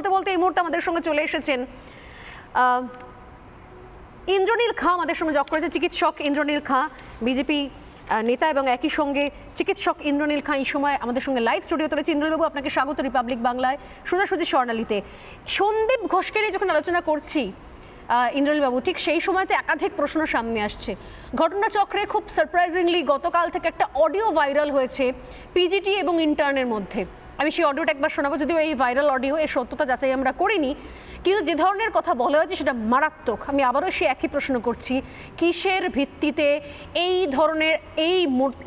বলতে বলতে এই মুহূর্তে আমাদের সঙ্গে চলে এসেছেন ইন্দ্রনীল খাঁ, আমাদের সঙ্গে যোগ করেছে চিকিৎসক ইন্দ্রনীল খাঁ, বিজেপি নেতা এবং একই সঙ্গে চিকিৎসক ইন্দ্রনীল খাঁ এই সময় আমাদের সঙ্গে লাইভ স্টুডিওতে রয়েছে। ইন্দ্রনীলবাবু, আপনাকে স্বাগত রিপাবলিক বাংলায় সোজাসুজি স্বর্ণালীতে। সন্দীপ ঘোষকে নিয়ে যখন আলোচনা করছি ইন্দ্রনীলবাবু, ঠিক সেই সময়তে একাধিক প্রশ্ন সামনে আসছে। ঘটনাচক্রে খুব সারপ্রাইজিংলি গতকাল থেকে একটা অডিও ভাইরাল হয়েছে পিজিটি এবং ইন্টার্নের মধ্যে। আমি সেই অডিওটা একবার শোনাবো, যদিও এই ভাইরাল অডিও এর সত্যতা যাচাই আমরা করিনি, কিন্তু যে ধরনের কথা বলা হয়েছে সেটা মারাত্মক। আমি আবারও সে একই প্রশ্ন করছি, কিসের ভিত্তিতে এই ধরনের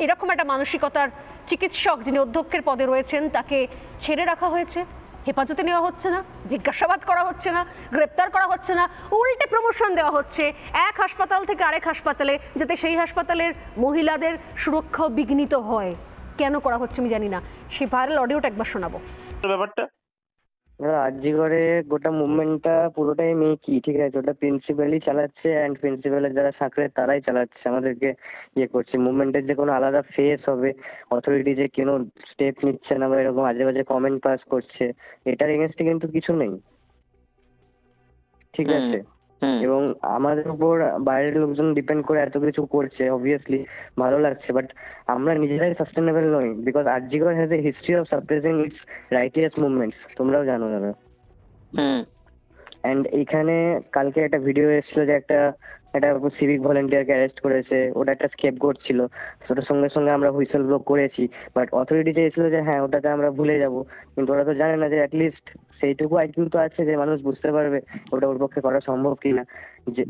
এরকম একটা মানসিকতার চিকিৎসক যিনি অধ্যক্ষের পদে রয়েছেন তাকে ছেড়ে রাখা হয়েছে? হেফাজতে নেওয়া হচ্ছে না, জিজ্ঞাসাবাদ করা হচ্ছে না, গ্রেপ্তার করা হচ্ছে না, উল্টে প্রমোশন দেওয়া হচ্ছে এক হাসপাতাল থেকে আরেক হাসপাতালে, যাতে সেই হাসপাতালের মহিলাদের সুরক্ষাও বিঘ্নিত হয়। কেন করা হচ্ছে আমি জানি না। সেই ভাইরাল অডিওটা একবার শোনাবো। ব্যাপারটা আরজি করে গোটা মুভমেন্টটা পুরোটাই মেকি, ঠিক আছে? ওটা প্রিন্সিপালই চালাচ্ছে অ্যান্ড প্রিন্সিপালের যারা সাঁকড়ে তারাই চালাচ্ছে, আমাদেরকে ইয়ে করছে। মুভমেন্টের যে কোনো আলাদা ফেস হবে, অথরিটি যে কোনো স্টেপ নিচ্ছে না বা এরকম আজে বাজে কমেন্ট পাস করছে, এটার এগেনস্টে কিন্তু কিছু নেই, ঠিক আছে? এবং আমাদের উপর বাইরের লোকজন ডিপেন্ড করে এত কিছু করছে, অবভিয়াসলি ভালো লাগছে, বাট আমরা নিজেরাই সাস্টেনেবল নই, because RG Kar has a history of suppressing it's righteous movements, তোমরাও জানো দাদা। অ্যান্ড এইখানে কালকে একটা ভিডিও এসেছিল যে একটা সিভিক ভলেন্টিয়ারকে অ্যারেস্ট করেছে, ওটা একটা স্কেপগোট ছিল, ওটার সঙ্গে সঙ্গে আমরা হুইসেল ব্লো করেছি, বাট অথরিটি চেয়েছিল যে হ্যাঁ ওটাকে আমরা ভুলে যাব, কিন্তু ওরা তো জানে না যে অ্যাটলিস্ট সেইটুকু আইকিউ তো আছে যে মানুষ বুঝতে পারবে ওটা ওর পক্ষে করা সম্ভব কিনা। যে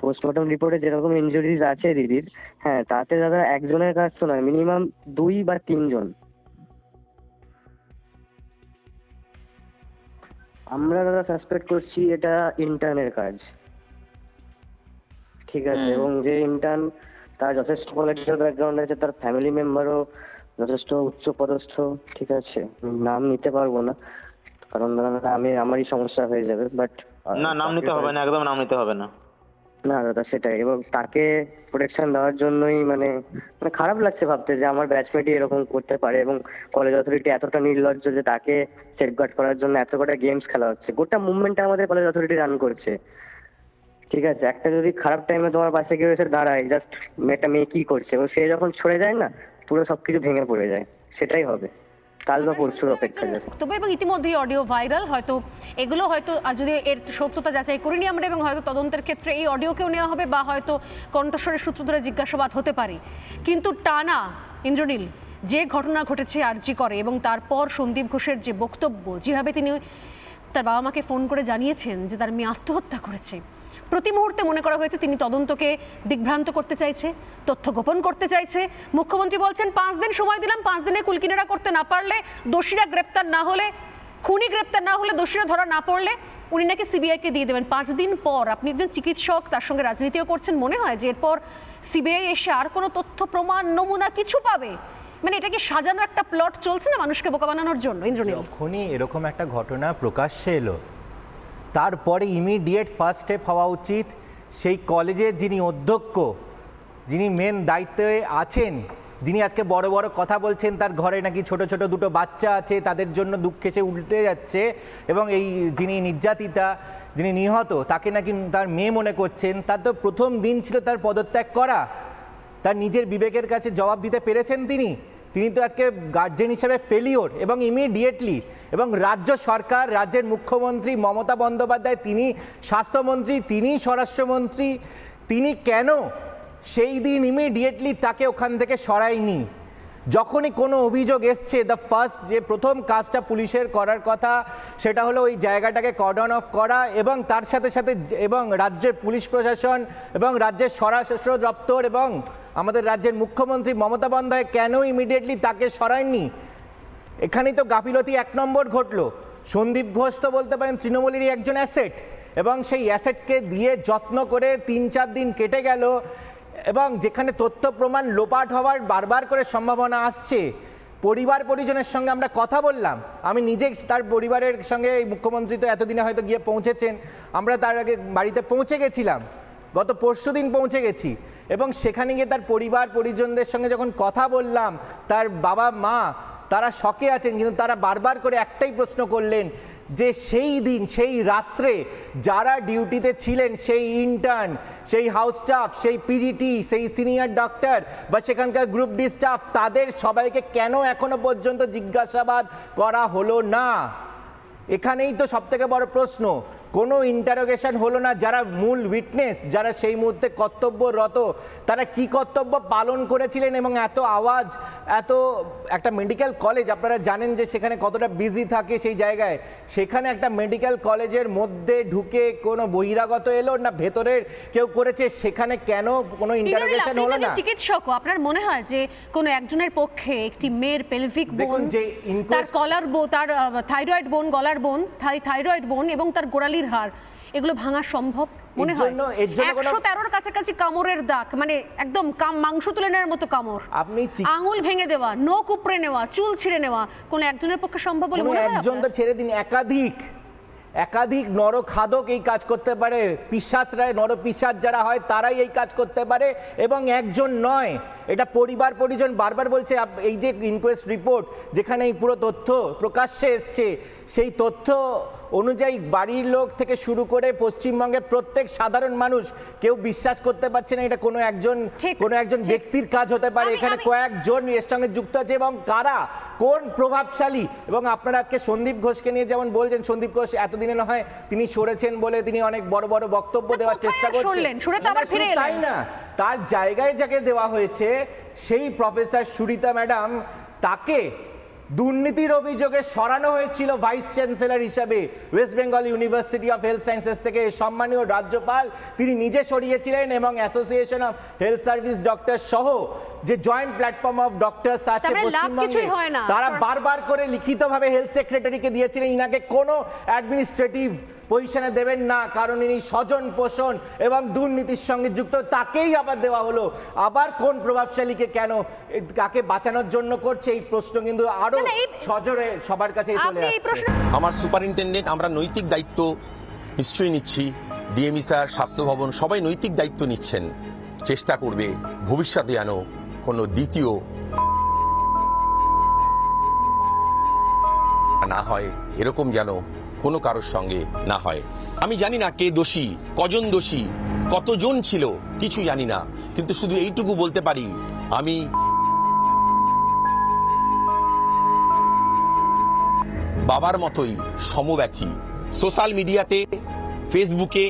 পোস্টমর্টম রিপোর্টে যেরকম ইনজুরিজ আছে দিদির, হ্যাঁ তাতে দাদা একজনের কাজ তো নয়, মিনিমাম 2 বা 3 জন। আমরা দাদা সাসপেক্ট করছি এটা ইন্টার্নের কাজ, ঠিক আছে? এবং যে ইন্টার্ন তার যথেষ্ট পলিটিক্যাল ব্যাকগ্রাউন্ড আছে, তার ফ্যামিলি মেম্বারও যথেষ্ট উচ্চ পদস্থ, ঠিক আছে? নাম নিতে পারবো না কারণ আমারই সমস্যা হয়ে যাবে, বাট না, নাম নিতে হবে না, একদম নাম নিতে হবে না। না দাদা সেটাই, এবং তাকে প্রোটেকশন দেওয়ার জন্যই মানে খারাপ লাগছে ভাবতে যে আমার ব্যাচমেটই এরকম করতে পারে, এবং কলেজ অথরিটি এতটা নির্লজ্জ যে তাকে সেফগার্ড করার জন্য এত কটা গেমস খেলা হচ্ছে। গোটা মুভমেন্টটা আমাদের কলেজ অথরিটি রান করছে, ঠিক আছে? একটা যদি খারাপ টাইমে তোমার পাশে কেউ এসে দাঁড়ায়, জাস্ট একটা মেয়ে কি করছে, এবং সে যখন ছড়ে যায় না, পুরো সবকিছু ভেঙে পড়ে যায়। সেটাই হবে, কাল বা পরশুর অপেক্ষা আছে। এবং ইতিমধ্যেই অডিও ভাইরাল, হয়তো এগুলো হয়তো যদি এর সত্যতা যাচাই করিনি আমরা, এবং হয়তো তদন্তের ক্ষেত্রে এই অডিওকেও নেওয়া হবে বা হয়তো কণ্ঠস্বরের সূত্র ধরে জিজ্ঞাসাবাদ হতে পারে। কিন্তু টানা ইন্দ্রনীল যে ঘটনা ঘটেছে আরজি করে, এবং তারপর সন্দীপ ঘোষের যে বক্তব্য, যেভাবে তিনি তার বাবা মাকে ফোন করে জানিয়েছেন যে তার মেয়ে আত্মহত্যা করেছে, প্রতি মুহূর্তে মনে করা হয়েছে তিনি তদন্তকে দিগ্ভ্রান্ত করতে চাইছে, তথ্য গোপন করতে চাইছে। মুখ্যমন্ত্রী বলছেন 5 দিন সময় দিলাম, 5 দিনে কুলকিনারা করতে না পারলে, দোষীরা গ্রেপ্তার না হলে, খুনি গ্রেপ্তার না হলে, দোষীরা ধরা না পড়লে উনি নাকি সিবিআইকে দিয়ে দেবেন। 5 দিন পর আপনি একজন চিকিৎসক, তার সঙ্গে রাজনীতিও করছেন, মনে হয় যে এরপর সিবিআই এসে আর কোনো তথ্য প্রমাণ নমুনা কিছু পাবে? মানে এটা কি সাজানো একটা প্লট চলছে না মানুষকে বোকা বানানোর জন্য? ইন্দ্রনীল, যখনই এরকম একটা ঘটনা প্রকাশ্যে এলো, তারপরে ইমিডিয়েট ফার্স্ট স্টেপ হওয়া উচিত সেই কলেজের যিনি অধ্যক্ষ, যিনি মেন দায়িত্বে আছেন, যিনি আজকে বড় বড় কথা বলছেন, তার ঘরে নাকি ছোট ছোট 2 বাচ্চা আছে, তাদের জন্য দুঃখে সে উল্টে যাচ্ছে, এবং এই যিনি নির্যাতিতা, যিনি নিহত, তাকে নাকি তার মেয়ে মনে করছেন, তার তো প্রথম দিন ছিল তার পদত্যাগ করা। তার নিজের বিবেকের কাছে জবাব দিতে পেরেছেন তিনি তো আজকে গার্জেন হিসেবে ফেলিওর। এবং ইমিডিয়েটলি, এবং রাজ্য সরকার, রাজ্যের মুখ্যমন্ত্রী মমতা বন্দ্যোপাধ্যায়, তিনি স্বাস্থ্যমন্ত্রী, তিনি স্বরাষ্ট্রমন্ত্রী, তিনি কেন সেই দিন ইমিডিয়েটলি তাকে ওখান থেকে সরায়নি? যখনই কোনো অভিযোগ এসছে, যে প্রথম কাজটা পুলিশের করার কথা সেটা হলো ওই জায়গাটাকে কর্ডন অফ করা, এবং তার সাথে সাথে এবং রাজ্যের পুলিশ প্রশাসন এবং রাজ্যের স্বরাষ্ট্র দপ্তর এবং আমাদের রাজ্যের মুখ্যমন্ত্রী মমতা বন্দ্যোপাধ্যায় কেন ইমিডিয়েটলি তাকে সরায়নি? এখানেই তো গাফিলতি 1 নম্বর ঘটলো। সন্দীপ ঘোষ তো বলতে পারেন তৃণমূলেরই একজন অ্যাসেট, এবং সেই অ্যাসেটকে দিয়ে যত্ন করে 3-4 দিন কেটে গেল, এবং যেখানে তথ্য প্রমাণ লোপাট হওয়ার বারবার করে সম্ভাবনা আসছে। পরিবার পরিজনের সঙ্গে আমরা কথা বললাম, আমি নিজে তার পরিবারের সঙ্গে, মুখ্যমন্ত্রী তো এতদিনে হয়তো গিয়ে পৌঁছেছেন, আমরা তার আগে বাড়িতে পৌঁছে গেছিলাম, গত পরশুদিন পৌঁছে গেছি, এবং সেখানে গিয়ে তার পরিবার পরিজনদের সঙ্গে যখন কথা বললাম, তার বাবা মা তারা শকে আছেন, কিন্তু তারা বারবার করে একটাই প্রশ্ন করলেন যে সেই দিন সেই রাত্রে যারা ডিউটিতে ছিলেন, সেই ইন্টার্ন, সেই হাউস স্টাফ, সেই পিজিটি, সেই সিনিয়র ডক্টর বা সেখানকার গ্রুপ ডি স্টাফ, তাদের সবাইকে কেন এখনো পর্যন্ত জিজ্ঞাসাবাদ করা হলো না? এখানেই তো সবথেকে বড় প্রশ্ন। কোনো ইন্টারোগেশন হলো না। যারা মূল উইটনেস, যারা সেই মুহূর্তে কর্তব্যরত, তারা কি কর্তব্য পালন করেছিলেন? এবং এত আওয়াজ, এত একটা মেডিকেল কলেজ, আপনারা জানেন যে সেখানে কতটা বিজি থাকে সেই জায়গায়, সেখানে একটা মেডিকেল কলেজের মধ্যে ঢুকে কোনো বহিরাগত এলো না ভেতরের কেউ করেছে, সেখানে কেন কোনো ইন্টারোগেশন হলো না? চিকিৎসক, আপনার মনে হয় যে কোনো একজনের পক্ষে একটি মেয়ের পেলভিক বোন, তার কলার বোন, তার থাইরয়েড বোন, গলার বোন, থাইরয়েড বোন এবং তার গোড়ালির হাড়, এগুলো ভাঙা সম্ভব মনে হয়? 113 কাছাকাছি কামড়ের দাগ, মানে একদম মাংস তুলে নেওয়ার মতো কামড়, আপনি আঙুল ভেঙে দেওয়া, নখ উপড়ে নেওয়া, চুল ছিঁড়ে নেওয়া, কোন একজনের পক্ষে সম্ভব বলে মনে হয়? একজন তো ছেড়ে দিন, একাধিক নরখাদক এই কাজ করতে পারে। পিশাচরা, নরপিশাচ যারা হয় তারাই এই কাজ করতে পারে, এবং একজন নয়। এটা পরিবার পরিজন বারবার বলছে। এই যে ইনকোয়েস্ট রিপোর্ট, যেখানে এই পুরো তথ্য প্রকাশ্যে এসছে, সেই তথ্য অনুযায়ী বাড়ির লোক থেকে শুরু করে পশ্চিমবঙ্গের প্রত্যেক সাধারণ মানুষ কেউ বিশ্বাস করতে পারছে না এটা কোনো একজন ব্যক্তির কাজ হতে পারে। এখানে কয়েকজন এর সঙ্গে যুক্ত আছে, এবং কারা, কোন প্রভাবশালী। এবং আপনারা আজকে সন্দীপ ঘোষকে নিয়ে যেমন বলছেন, সন্দীপ ঘোষ এতদিনে না হয় তিনি সরেছেন বলে তিনি অনেক বড় বড় বক্তব্য দেওয়ার চেষ্টা করছেন, তাই না? তার জায়গায় যাকে দেওয়া হয়েছে সেই প্রফেসর সুরিতা ম্যাডাম, তাকে দুর্নীতির অভিযোগে সরানো হয়েছিল ভাইস চ্যান্সেলর হিসাবে West Bengal university of health sciences থেকে। সম্মানীয় রাজ্যপাল তিনি নিজে সরিয়েছিলেন, এবং association of health service doctor সহ যে জয়েন্ট প্ল্যাটফর্ম অফ ডক্টরস আছে পশ্চিমবঙ্গে, তারা বারবার করে লিখিতভাবে হেলথ সেক্রেটারিকে দিয়েছিলেন ইনাকে কোনো অ্যাডমিনিস্ট্রেটিভ পজিশনে দেবেন না, কারণ ইনি স্বজন পোষণ এবং দুর্নীতির সঙ্গে যুক্ত। তাকেই আবার দেওয়া হলো। আবার কোন প্রভাবশালীকে কেন, কাকে বাঁচানোর জন্য করছে, এই প্রশ্ন কিন্তু আরো সজোরে সবার কাছে চলে আসছে। আমার সুপারিনটেন্ডেন্ট, আমরা নৈতিক দায়িত্ব নিশ্চয়ই নিচ্ছি। ডিএমই স্যার, স্বাস্থ্য ভবন, সবাই নৈতিক দায়িত্ব নিচ্ছেন। চেষ্টা করবে ভবিষ্যতে যেন কোনো দ্বিতীয় না হয়, এরকম যেন কোনো কারোর সঙ্গে না হয়। আমি জানি না কে দোষী, কজন দোষী, কতজন ছিল, কিছু জানি না, কিন্তু শুধু এইটুকু বলতে পারি, আমি বাবার মতোই সমব্যথী। সোশ্যাল মিডিয়াতে, ফেসবুকে,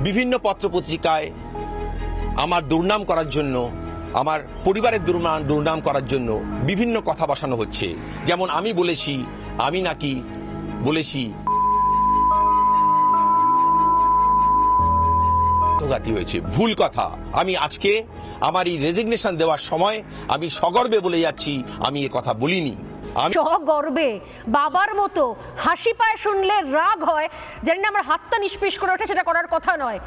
বিভিন্ন পত্রপত্রিকায় আমার দুর্নাম করার জন্য, আমার পরিবারের দুর্নাম করার জন্য বিভিন্ন কথা বসানো হচ্ছে। যেমন আমি বলেছি, আমি নাকি বলেছি হয়েছে, ভুল কথা। আমি আজকে আমার এই রেজিগনেশন দেওয়ার সময় আমি সগর্বে বলে যাচ্ছি, আমি এ কথা বলিনি। সগর্বে, বাবার মতো। হাসি পায় শুনলে রাগ হয়, জানি না আমার হাতটা নিষ্পিস করে ওঠে, সেটা করার কথা নয়।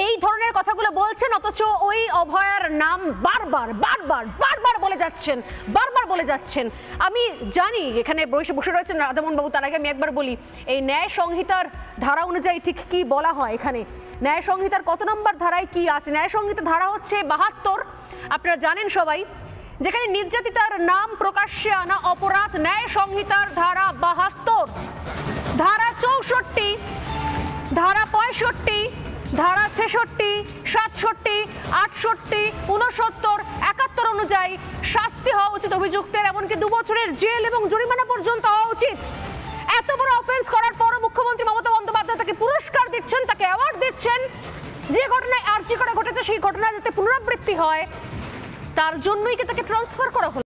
এই ধরনের কথাগুলো বলছেন, অথচ ওই অভয়ার নাম বারবার বলে যাচ্ছেন। আমি জানি এখানে বসে রয়েছেন রাধামোহন বাবু, তার আগে আমি একবার বলি, এই ন্যায় সংহিতার ধারা অনুযায়ী ঠিক কি বলা হয় এখানে, ন্যায় সংহিতার কত নম্বর ধারায় কি আছে? ন্যায় সংহিতার ধারা হচ্ছে 72, আপনারা জানেন সবাই, যেখানে নির্যাতিতার নাম প্রকাশ্যে আনা অপরাধ। ন্যায় সংহিতার ধারা 72, ধারা 64, ধারা 65, ধারা 66, 67, 68, 69, 71 অনুযায়ী শাস্তি হওয়া উচিত অভিযুক্তের, এমনকি 2 বছরের জেল এবং জরিমানা পর্যন্ত হওয়া উচিত। এত বড় অফেন্স করার পরও মুখ্যমন্ত্রী মমতা বন্দ্যোপাধ্যায় তাকে পুরস্কার দিচ্ছেন, তাকে অ্যাওয়ার্ড দিচ্ছেন। যে ঘটনায় আরজি করা ঘটেছে, সেই ঘটনা যাতে পুনরাবৃত্তি হয়, তার জন্যই কি তাকে ট্রান্সফার করা হলো?